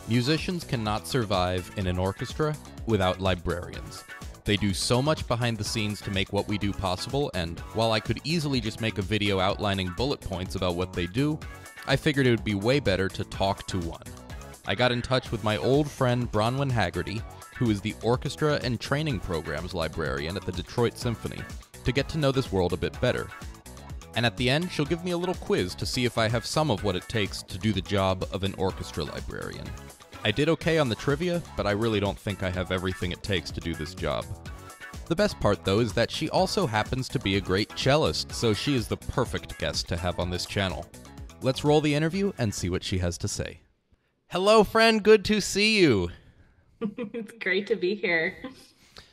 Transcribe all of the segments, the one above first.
Musicians cannot survive in an orchestra without librarians. They do so much behind the scenes to make what we do possible, and while I could easily just make a video outlining bullet points about what they do, I figured it would be way better to talk to one. I got in touch with my old friend Bronwyn Hagerty, who is the Orchestra and Training Programs Librarian at the Detroit Symphony, to get to know this world a bit better. And at the end, she'll give me a little quiz to see if I have some of what it takes to do the job of an orchestra librarian. I did okay on the trivia, but I really don't think I have everything it takes to do this job. The best part, though, is that she also happens to be a great cellist, so she is the perfect guest to have on this channel. Let's roll the interview and see what she has to say. Hello, friend. Good to see you. It's great to be here.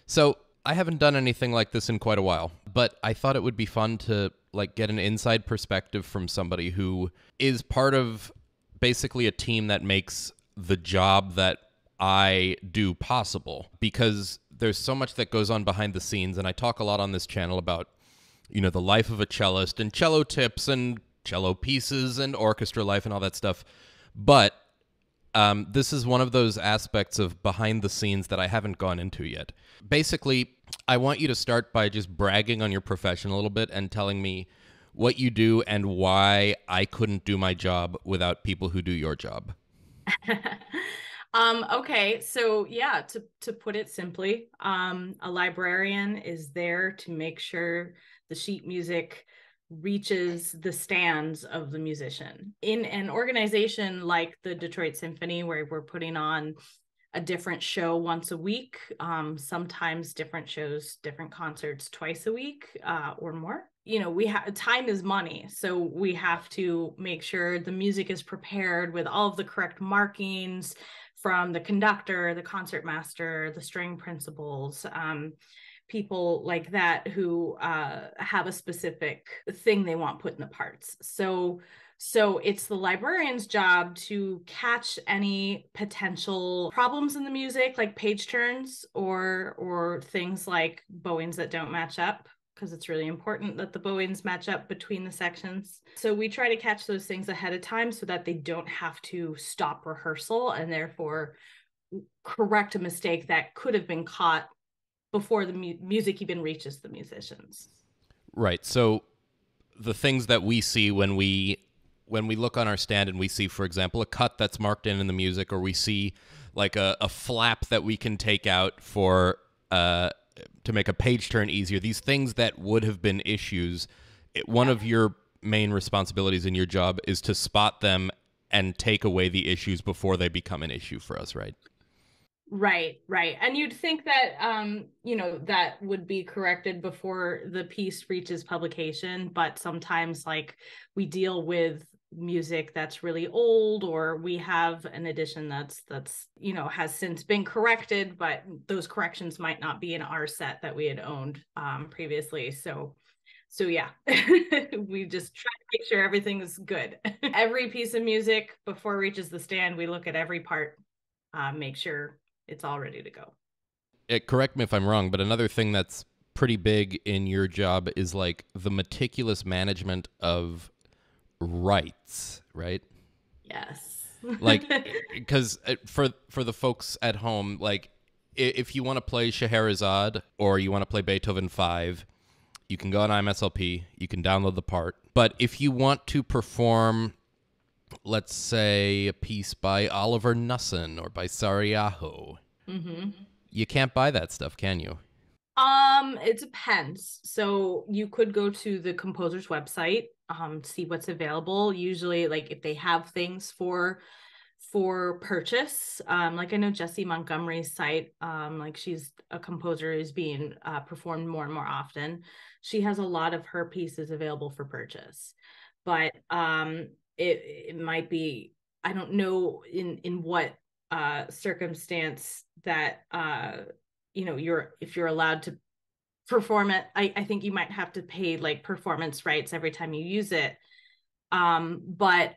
So, I haven't done anything like this in quite a while, but I thought it would be fun to get an inside perspective from somebody who is part of basically a team that makes the job that I do possible, because there's so much that goes on behind the scenes, and I talk a lot on this channel about, the life of a cellist and cello tips and cello pieces and orchestra life and all that stuff. But this is one of those aspects of behind the scenes that I haven't gone into yet. Basically, I want you to start by just bragging on your profession a little bit and telling me what you do and why I couldn't do my job without people who do your job. Okay, so yeah, to put it simply, a librarian is there to make sure the sheet music reaches the stands of the musician. In an organization like the Detroit Symphony, where we're putting on a different show once a week, sometimes different shows, different concerts twice a week, or more. We have time is money, so we have to make sure the music is prepared with all of the correct markings from the conductor, the concertmaster, the string principals, people like that who have a specific thing they want put in the parts. So it's the librarian's job to catch any potential problems in the music, like page turns or things like bowings that don't match up, because it's really important that the bowings match up between the sections. So we try to catch those things ahead of time so that they don't have to stop rehearsal and therefore correct a mistake that could have been caught before the music even reaches the musicians. Right. So the things that we see when we look on our stand and we see, for example, a cut that's marked in the music, or we see like a flap that we can take out for to make a page turn easier, these things that would have been issues, one of your main responsibilities in your job is to spot them and take away the issues before they become an issue for us, right? Right. And you'd think that, that would be corrected before the piece reaches publication, but sometimes we deal with music that's really old, or we have an edition that's has since been corrected, but those corrections might not be in our set that we had owned previously. So yeah, we just try to make sure everything is good. Every piece of music before it reaches the stand, we look at every part, make sure it's all ready to go. Correct me if I'm wrong, but another thing that's pretty big in your job is the meticulous management of rights, right? Yes. Because for the folks at home, if you want to play Scheherazade or you want to play Beethoven 5, you can go on IMSLP, you can download the part. But if you want to perform, let's say, a piece by Oliver Nussin or by Sarajevo, you can't buy that stuff, can you? It depends. So you could go to the composer's website, see what's available. Usually, if they have things for purchase, I know Jessie Montgomery's site, she's a composer who's being performed more and more often. She has a lot of her pieces available for purchase, but it might be, I don't know in what circumstance that if you're allowed to perform it. I think you might have to pay performance rights every time you use it. But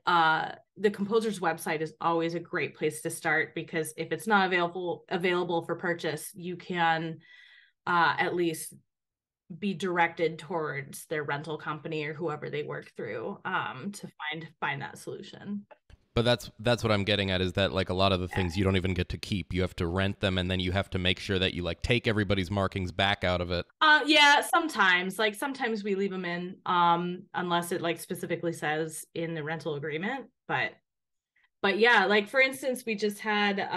the composer's website is always a great place to start, because if it's not available for purchase, you can at least be directed towards their rental company or whoever they work through to find that solution. But that's what I'm getting at, is that like a lot of the things you don't even get to keep. You have to rent them, and then you have to make sure that you like take everybody's markings back out of it. Yeah, sometimes. Like sometimes we leave them in, unless it like specifically says in the rental agreement. But yeah, like for instance, we just had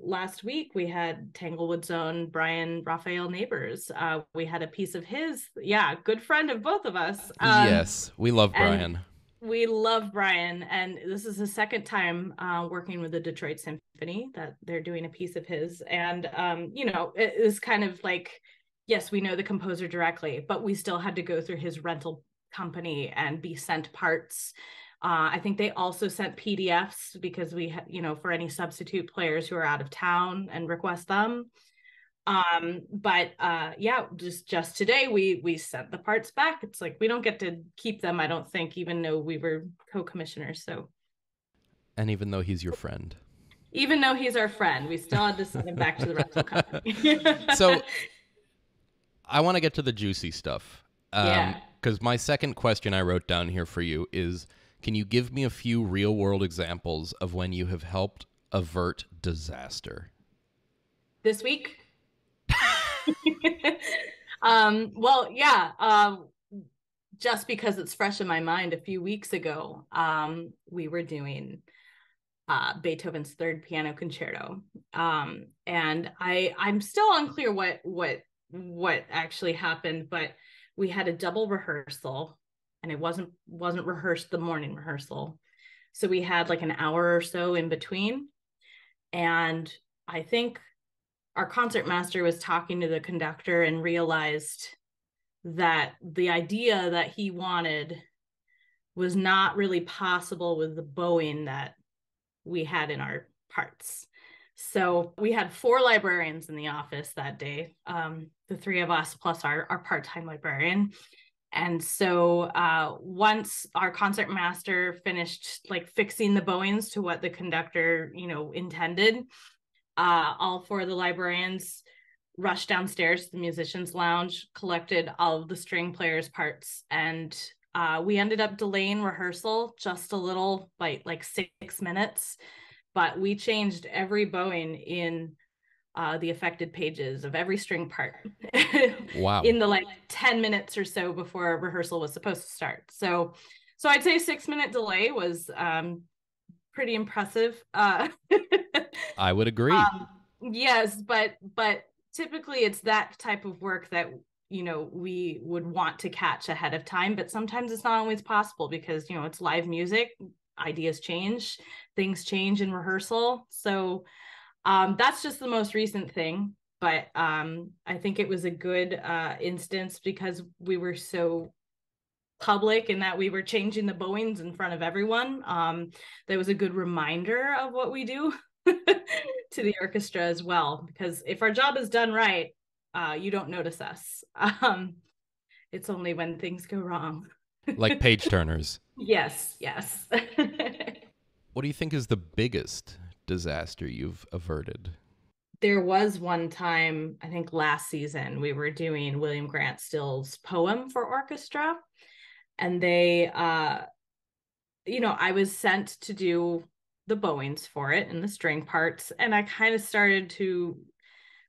last week we had Tanglewood's own Brian Raphael Neighbors. We had a piece of his, yeah, good friend of both of us. Yes, we love Brian. We love Brian, and this is the second time working with the Detroit Symphony that they're doing a piece of his. And you know, it is kind of like, yes, we know the composer directly, but we still had to go through his rental company and be sent parts. I think they also sent PDFs because we had, you know, for any substitute players who are out of town and request them. But yeah, just today we sent the parts back. It's like we don't get to keep them, I don't think, even though we were co-commissioners. So, and even though he's your friend, even though he's our friend, we still had to send him back to the rental company. So I want to get to the juicy stuff. Yeah. Because my second question I wrote down here for you is, can you give me a few real world examples of when you have helped avert disaster? This week? Well, yeah. Just because it's fresh in my mind, a few weeks ago, we were doing Beethoven's Third Piano Concerto, and I'm still unclear what actually happened, but we had a double rehearsal, and it wasn't rehearsed the morning rehearsal, so we had like an hour or so in between, and I think our concertmaster was talking to the conductor and realized that the idea that he wanted was not really possible with the bowing that we had in our parts. So we had 4 librarians in the office that day, the 3 of us plus our part-time librarian. And so once our concertmaster finished like fixing the bowings to what the conductor, you know, intended, all 4 of the librarians rushed downstairs to the musicians lounge, collected all of the string players' parts, and we ended up delaying rehearsal just a little, by like 6 minutes, but we changed every bowing in the affected pages of every string part. Wow. In the like 10 minutes or so before rehearsal was supposed to start. So I'd say 6-minute delay was pretty impressive. I would agree. Yes, but typically it's that type of work that, you know, we would want to catch ahead of time, but sometimes it's not always possible because, you know, it's live music, ideas change, things change in rehearsal. So that's just the most recent thing, but I think it was a good instance because we were so public in that we were changing the bowings in front of everyone. That was a good reminder of what we do to the orchestra as well, because if our job is done right, you don't notice us. It's only when things go wrong. Like page turners. Yes. What do you think is the biggest disaster you've averted? There was one time, I think last season, we were doing William Grant Still's poem for orchestra, and they, you know, I was sent to do the bowings for it and the string parts, and I kind of started to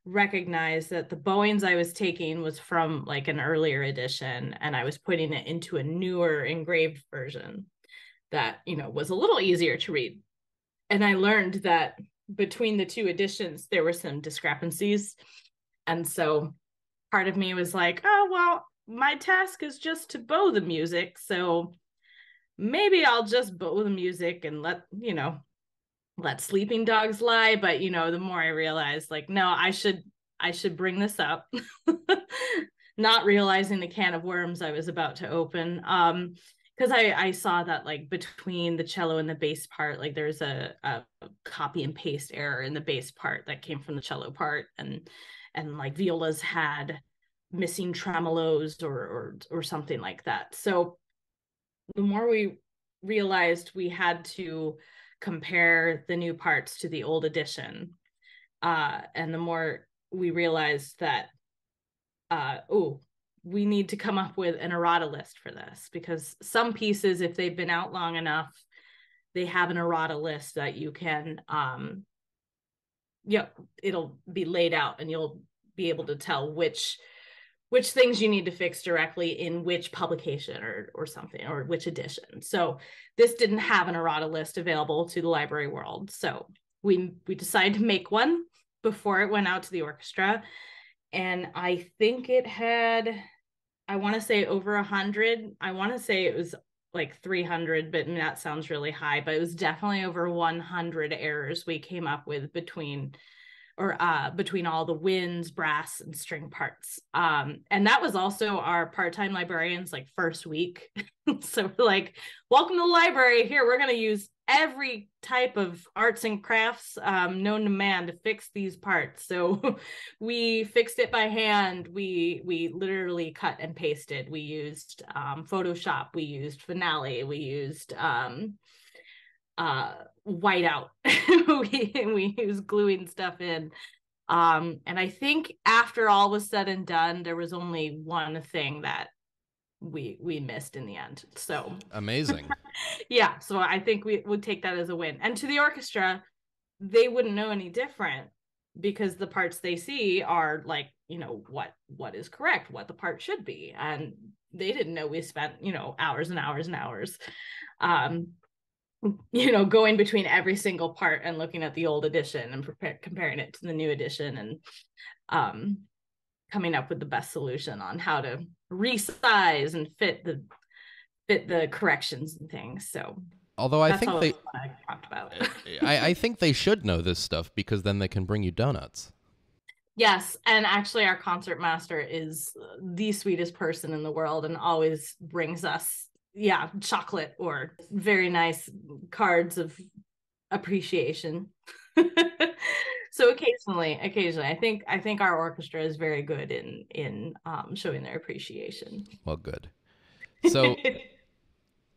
recognize that the bowings I was taking was from like an earlier edition, and I was putting it into a newer engraved version that, you know, was a little easier to read. And I learned that between the 2 editions, there were some discrepancies. And so part of me was like, oh, well, my task is just to bow the music. So maybe I'll just bow the music and let sleeping dogs lie. But, you know, the more I realized, like, no, I should bring this up, not realizing the can of worms I was about to open. Because I saw that like between the cello and the bass part, like there's a copy and paste error in the bass part that came from the cello part, and like violas had missing tremolos or something like that. So the more we realized we had to compare the new parts to the old edition, and the more we realized that we need to come up with an errata list for this, because some pieces, if they've been out long enough, they have an errata list that you can, it'll be laid out, and you'll be able to tell which things you need to fix directly in which publication or something, or which edition. So this didn't have an errata list available to the library world. So we decided to make one before it went out to the orchestra. And I think it had, I want to say over 100. I want to say it was like 300, but that sounds really high, but it was definitely over 100 errors we came up with between all the winds, brass, and string parts. And that was also our part-time librarians like first week. So we're like, welcome to the library. Here, we're going to use every type of arts and crafts known to man to fix these parts. So we fixed it by hand. We literally cut and pasted. We used Photoshop. We used Finale. We used whiteout. we used gluing stuff in. And I think after all was said and done, there was only one thing that we missed in the end. So amazing. Yeah, so I think we would take that as a win. And to the orchestra, they wouldn't know any different, because the parts they see are like, what is correct, what the part should be. And they didn't know we spent, hours and hours and hours going between every single part and looking at the old edition and comparing it to the new edition, and coming up with the best solution on how to resize and fit the corrections and things. So although I think I talked about. I think they should know this stuff, because then they can bring you donuts. Yes, and actually our concert master is the sweetest person in the world, and always brings us chocolate or very nice cards of appreciation. So occasionally I think our orchestra is very good in showing their appreciation. Well, good. So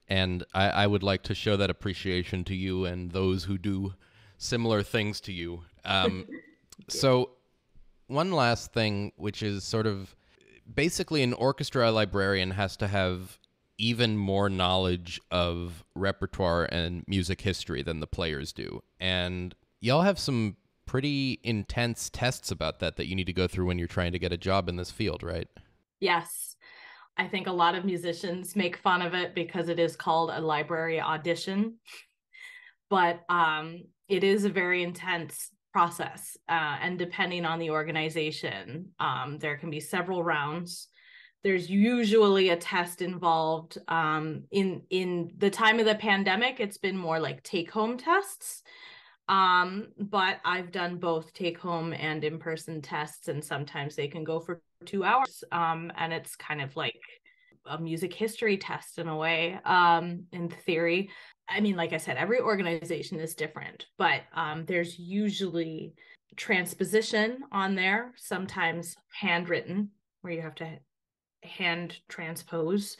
and I would like to show that appreciation to you and those who do similar things to you. So one last thing, which is sort of basically an orchestra librarian has to have even more knowledge of repertoire and music history than the players do. And y'all have some pretty intense tests about that you need to go through when you're trying to get a job in this field, right? Yes. I think a lot of musicians make fun of it because it is called a library audition. But it is a very intense process. And depending on the organization, there can be several rounds. There's usually a test involved. In the time of the pandemic, it's been more like take-home tests. But I've done both take-home and in-person tests, and sometimes they can go for 2 hours. And it's kind of like a music history test in a way, in theory. I mean, like I said, every organization is different, but there's usually transposition on there, sometimes handwritten, where you have to hand transpose,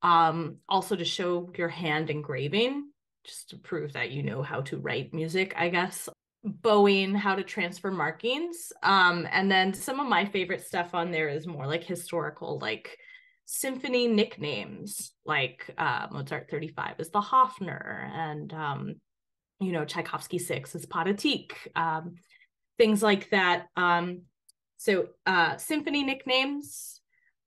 also to show your hand engraving, just to prove that you know how to write music, I guess. Bowing, how to transfer markings. And then some of my favorite stuff on there is more like historical, like symphony nicknames, like Mozart 35 is the Hofner, and Tchaikovsky 6 is Patatik, things like that. So symphony nicknames,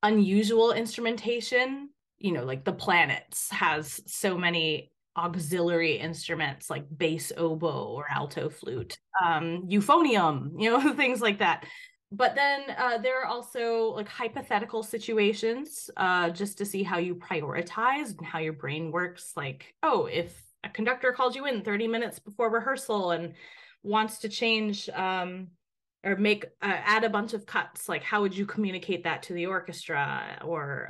unusual instrumentation, like the planets has so many auxiliary instruments like bass oboe or alto flute, euphonium, things like that. But then there are also like hypothetical situations, just to see how you prioritize and how your brain works. Like, oh, if a conductor calls you in 30 minutes before rehearsal and wants to change or make add a bunch of cuts, like how would you communicate that to the orchestra? Or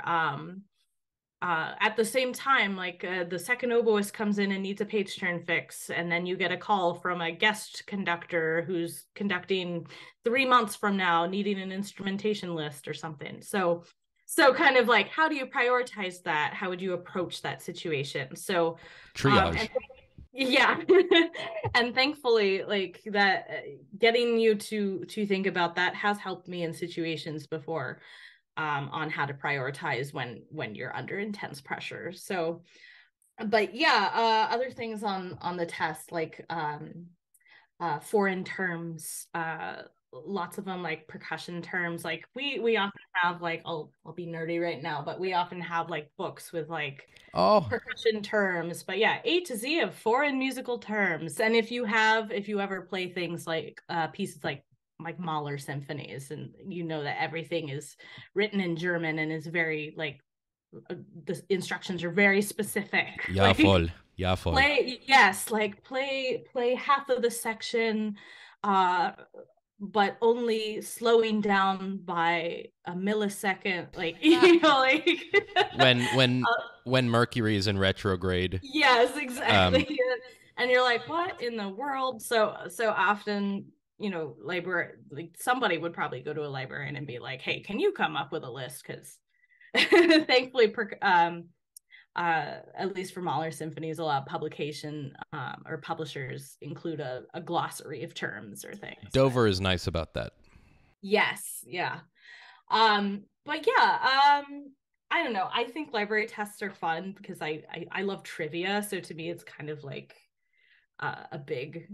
at the same time, like the second oboist comes in and needs a page turn fix, and then you get a call from a guest conductor who's conducting 3 months from now, needing an instrumentation list or something. So kind of like, how do you prioritize that? How would you approach that situation? So triage. Yeah. And thankfully, like that, getting you to think about that has helped me in situations before, on how to prioritize when you're under intense pressure. So But yeah, other things on the test, like foreign terms, lots of them, like percussion terms. Like we often have, like, I'll be nerdy right now, but we often have like books with like Oh, percussion terms. But yeah, A to Z of foreign musical terms. And if you ever play things like pieces like Mahler symphonies, and you know that everything is written in German and is very like the instructions are very specific. ja, Like voll. Ja, voll. play half of the section, uh but only slowing down by a millisecond, like like When when uh, when Mercury is in retrograde. yes, Um, exactly. And you're like, what in the world? So often, like somebody would probably go to a librarian and be like, hey, can you come up with a list? Because thankfully, at least for Mahler symphonies, a lot of publication or publishers include a glossary of terms or things. Dover is nice about that. Yes, yeah. But yeah, I don't know. I think library tests are fun because I love trivia. So to me, it's kind of like a big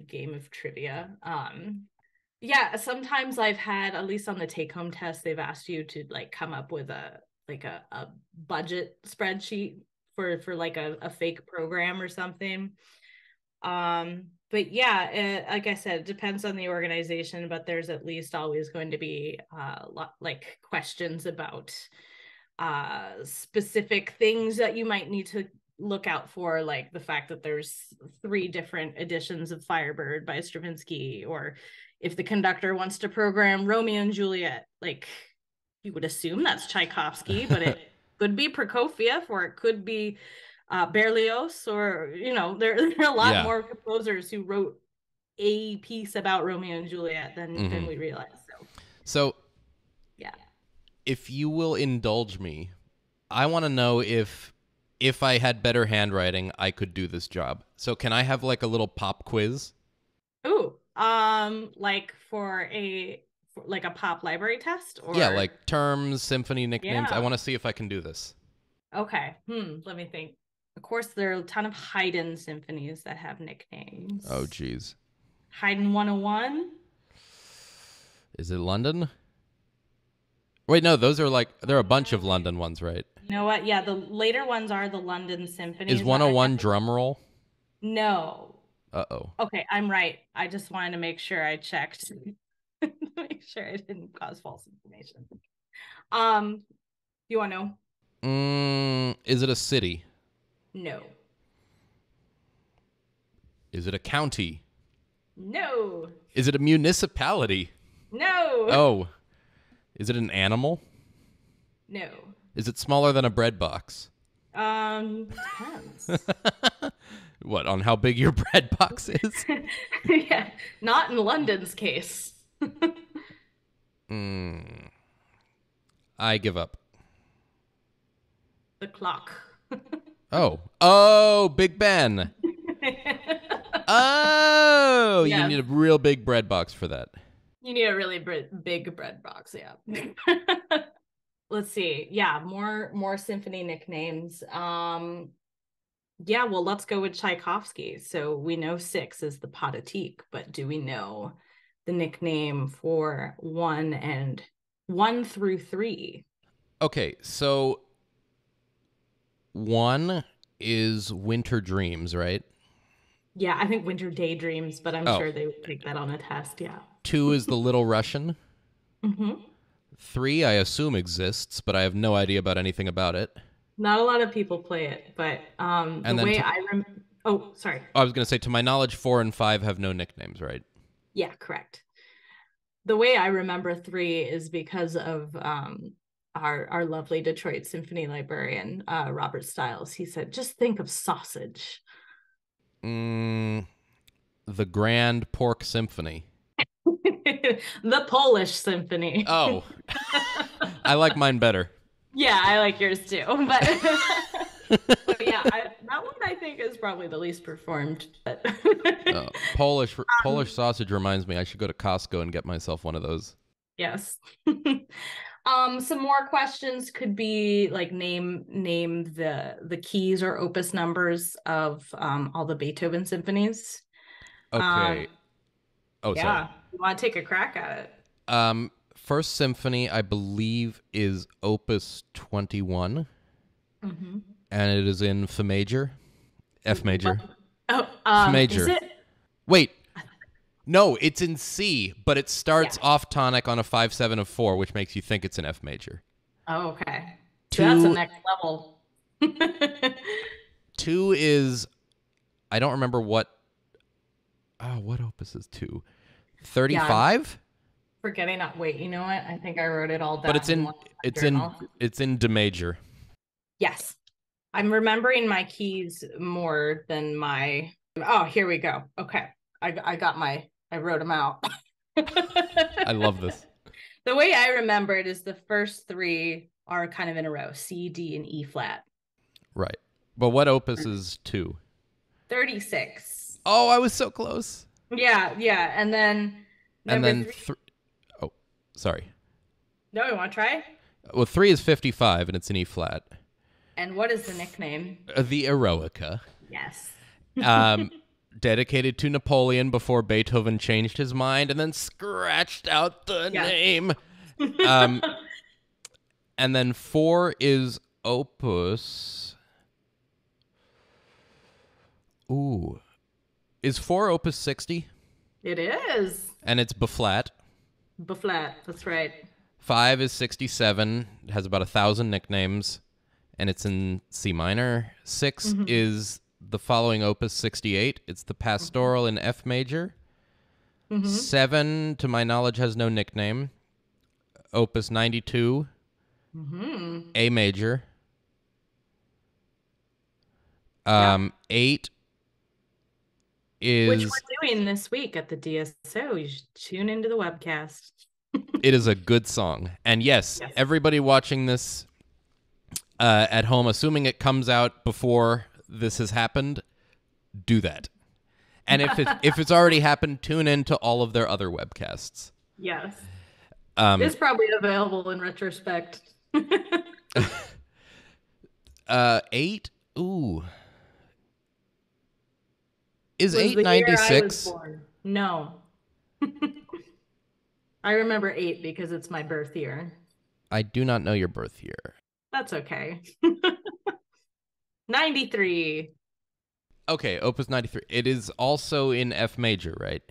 game of trivia. Yeah, sometimes I've had, at least on the take home test, they've asked you to like come up with a budget spreadsheet for like a fake program or something. But yeah, like I said, it depends on the organization, but there's at least always going to be like questions about specific things that you might need to look out for, like the fact that there's 3 different editions of Firebird by Stravinsky, or if the conductor wants to program Romeo and Juliet, like you would assume that's Tchaikovsky, but it could be Prokofiev, or it could be Berlioz, or there are a lot Yeah. more composers who wrote a piece about Romeo and Juliet than we realize. So, Yeah. if you will indulge me, I want to know if I had better handwriting, I could do this job. So, can I have like a little pop quiz? Ooh, like like a pop library test, Yeah, or like terms, symphony nicknames. I yeah. want to see if I can do this. Okay. Let me think. Of course, there are a ton of Haydn symphonies that have Oh, nicknames. geez. Haydn 101. Is it London? Wait, no, those are like, there are a bunch of London ones, right? You know what? Yeah, the later ones are the London Is symphonies. 101 drum roll? No. Uh-oh. Okay, I'm right. I just wanted to make sure I checked. Make sure I didn't cause false information. You want to know? Is it a city? No. Is it a county? No. Is it a municipality? No. Oh. Is it an animal? No. Is it smaller than a bread box? Depends. What, on how big your bread box is? Yeah, not in London's case. I give up. The clock. Oh. Oh, Big Ben. Oh, you Yes. need a real big bread box for that. You need a really big bread box, yeah. Let's see. Yeah, more symphony nicknames. Yeah, well, let's go with Tchaikovsky. So we know 6 is the Pathétique, but do we know the nickname for 1 through 3? Okay, so 1 is Winter Dreams, right? Yeah, I think Winter Daydreams, but I'm Oh. sure they would take that on a test. Yeah. 2 is The Little Russian. Mm-hmm. 3, I assume exists, but I have no idea about anything about it. Not a lot of people play it, but And the then way to- I remember. Oh, sorry. I was going to say, to my knowledge, 4 and 5 have no nicknames, right? Yeah, correct. The way I remember 3 is because of our lovely Detroit Symphony librarian, Robert Stiles. He said, just think of sausage. The Grand Pork Symphony. The Polish Symphony. Oh. I like mine better. Yeah, I like yours too. But yeah, that one I think is probably the least performed. But Polish sausage reminds me I should go to Costco and get myself one of those. yes. Some more questions could be like name the keys or opus numbers of all the Beethoven symphonies. Okay. Oh, sorry. Yeah, you want to take a crack at it? First symphony, I believe, is Opus 21, Mm-hmm. and it is in F major. F major. Oh, F is major. it? Wait. No, it's in C, but it Yeah. starts off tonic on a 5/7 of 4, which makes you think it's an F major. Oh, okay. So that's the Two next level. two is, I don't remember what. Oh, what opus is 2? Yeah, I'm 35? forgetting. Wait, you know what? I think I wrote it all But down in one it's in journal. it's in D major. Yes. I'm remembering my keys more than my. Oh, here we go. Okay. I wrote them out. I love this. The way I remember it is the first three are kind of in a row: C, D, and E flat. Right. But what opus is 2? 36. Oh, I was so close. Yeah, yeah. And then And number then three. oh, sorry. No, you want to try? Well, 3 is 55 and it's an E flat. And what is the nickname? The Eroica. Yes. Dedicated to Napoleon before Beethoven changed his mind and then scratched out the Yeah. name. And then 4 is Opus. Ooh. Is 4 Opus 60? It is. And it's B flat. B flat. That's right. 5 is 67. It has about 1,000 nicknames. And it's in C minor. 6 is the following Opus 68. It's the Pastoral in F major. 7, to my knowledge, has no nickname. Opus 92, A major. Yeah. 8 is... Which we're doing this week at the DSO. You should tune into the webcast. It is a good song. And yes, Yes. everybody watching this at home, assuming it comes out before this has happened, do that. And if it's already happened, tune in to all of their other webcasts. Yes. It's probably available in retrospect. 8? Ooh. Is Was 8 the year I was 96? born. No. I remember 8 because it's my birth year. I do not know your birth year. That's okay. 93. Okay, Opus 93. It is also in F major, right?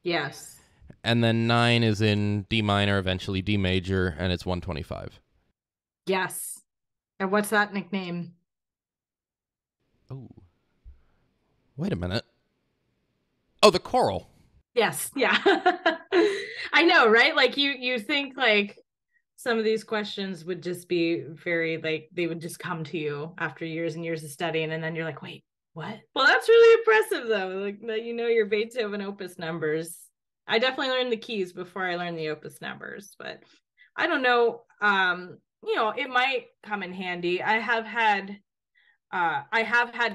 Yes. And then 9 is in D minor, eventually D major, and it's 125. Yes. And what's that nickname? Oh. Wait a minute. Oh, the choral. Yes. Yeah. I know, right? Like you think like some of these questions would just be very like they would just come to you after years and years of studying, and then you're like, wait, what? Well, that's really impressive though. Like that you know your Beethoven opus numbers. I definitely learned the keys before I learned the opus numbers, but I don't know. It might come in handy. I have had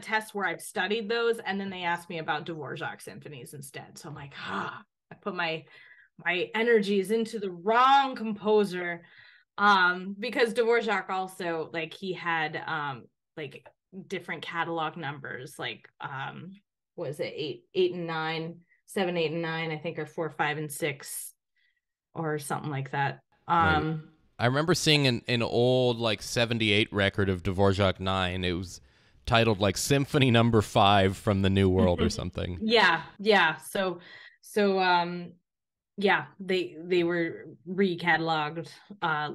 tests where I've studied those, and then they asked me about Dvorak symphonies instead. So I'm like, I put my energies into the wrong composer. Because Dvorak also like he had like different catalog numbers, like was it 8 and 9, 7, 8 and 9, I think, or 4, 5, and 6, or something like that. Maybe. I remember seeing an old like 78 record of Dvorak 9. It was titled like Symphony Number 5 from the New World or something. Yeah. So yeah, they were recatalogued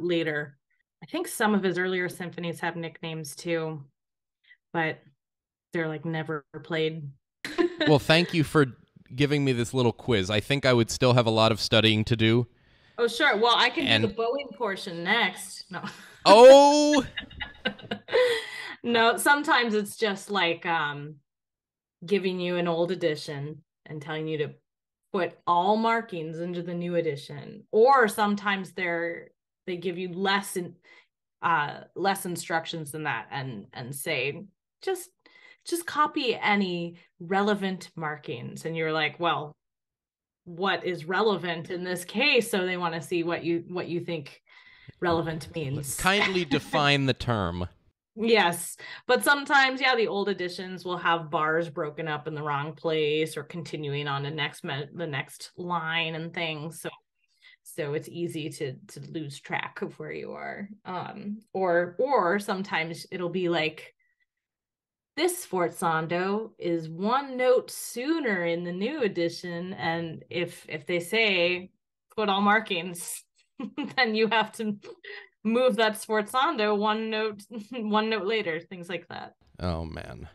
later. I think some of his earlier symphonies have nicknames too, but they're like never played. Well, thank you for giving me this little quiz. I think I would still have a lot of studying to do. Oh, sure. Well, I can do the bowing portion next. No. Oh! No, sometimes it's just like giving you an old edition and telling you to put all markings into the new edition. Or sometimes they give you less instructions than that and say just copy any relevant markings. And you're like, well, what is relevant in this case? So they want to see what you think relevant means. Kindly define the term. Yes, but sometimes, yeah, the old editions will have bars broken up in the wrong place or continuing on the next line and things. So it's easy to lose track of where you are. Or sometimes it'll be like, this sforzando is one note sooner in the new edition, and if they say put all markings, then you have to move that sforzando one note later, things like that. Oh man.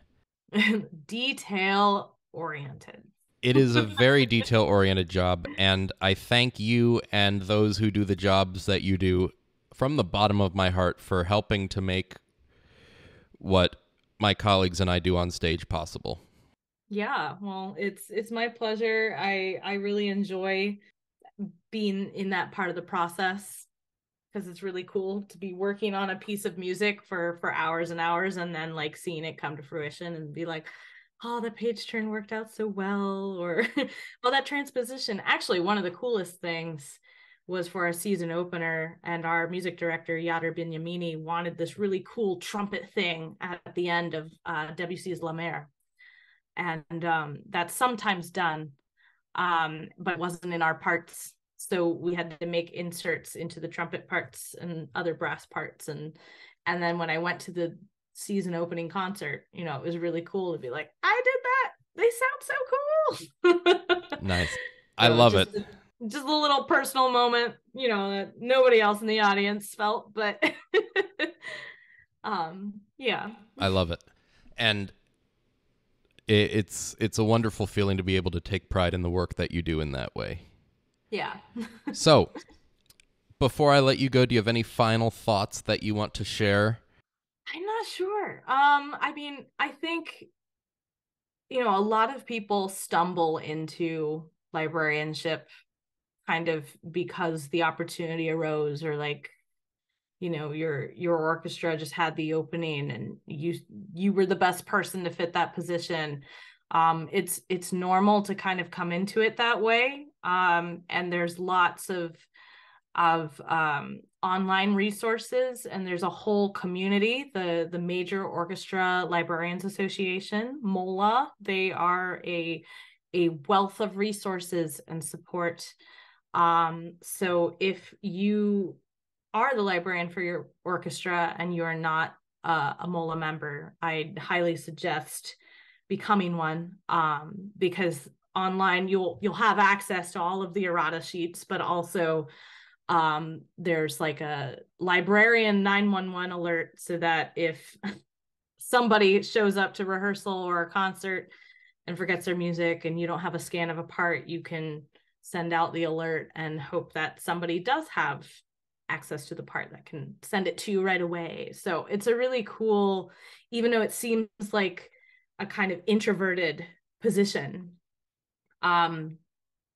Detail oriented. It is a very detail oriented job, and I thank you and those who do the jobs that you do from the bottom of my heart for helping to make what my colleagues and I do on stage possible. Yeah, well, it's my pleasure. I really enjoy being in that part of the process, because it's really cool to be working on a piece of music for hours and hours, and then like seeing it come to fruition and be like, oh, the page turn worked out so well, or well, that transposition. Actually, one of the coolest things was for our season opener, and our music director Yader Binyamini wanted this really cool trumpet thing at the end of Debussy's La Mer, and that's sometimes done, but wasn't in our parts. So we had to make inserts into the trumpet parts and other brass parts. And then when I went to the season opening concert, it was really cool to be like, I did that. They sound so cool. Nice. I love it. Just a little personal moment, that nobody else in the audience felt, but yeah. I love it. And it's a wonderful feeling to be able to take pride in the work that you do in that way. Yeah. So, before I let you go, do you have any final thoughts that you want to share? I'm not sure. I mean, I think, a lot of people stumble into librarianship kind of because the opportunity arose, or like, your orchestra just had the opening and you were the best person to fit that position. It's normal to kind of come into it that way. And there's lots of online resources, and there's a whole community, the Major Orchestra Librarians Association, MOLA. They are a wealth of resources and support. So if you are the librarian for your orchestra and you're not a MOLA member, I'd highly suggest becoming one, because online you'll have access to all of the errata sheets, but also there's like a librarian 911 alert, so that if somebody shows up to rehearsal or a concert and forgets their music and you don't have a scan of a part, you can send out the alert and hope that somebody does have access to the part that can send it to you right away. So it's a really cool, even though it seems like a kind of introverted position,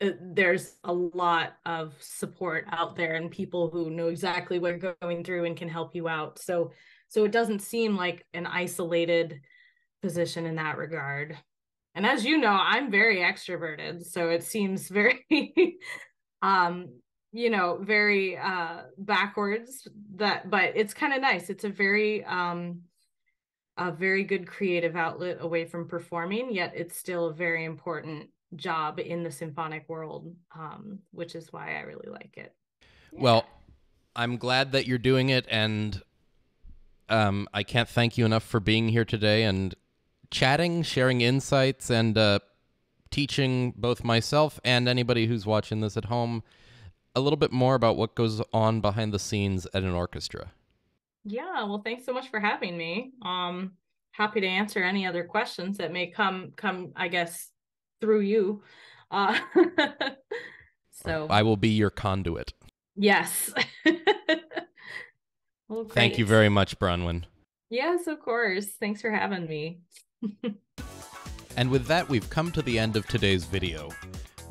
there's a lot of support out there and people who know exactly what you're going through and can help you out. So it doesn't seem like an isolated position in that regard. And as you know, I'm very extroverted, so it seems very very backwards, but it's kind of nice. It's a very good creative outlet away from performing, yet it's still a very important job in the symphonic world, which is why I really like it. Yeah. Well, I'm glad that you're doing it, and I can't thank you enough for being here today and chatting, sharing insights, and teaching both myself and anybody who's watching this at home a little bit more about what goes on behind the scenes at an orchestra. Yeah, well, thanks so much for having me. Happy to answer any other questions that may come, I guess, through you. So I will be your conduit. Yes. Well, thank you very much, Bronwyn. Yes, of course. Thanks for having me. And with that, we've come to the end of today's video.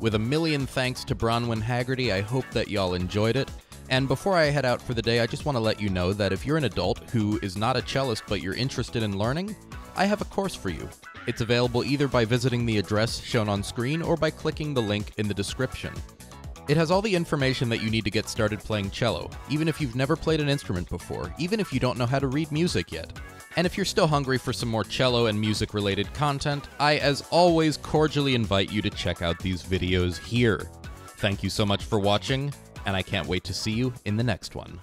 With a million thanks to Bronwyn Hagerty, I hope that y'all enjoyed it. And before I head out for the day, I just want to let you know that if you're an adult who is not a cellist but you're interested in learning, I have a course for you. It's available either by visiting the address shown on screen or by clicking the link in the description. It has all the information that you need to get started playing cello, even if you've never played an instrument before, even if you don't know how to read music yet. And if you're still hungry for some more cello and music-related content, I, as always, cordially invite you to check out these videos here. Thank you so much for watching, and I can't wait to see you in the next one.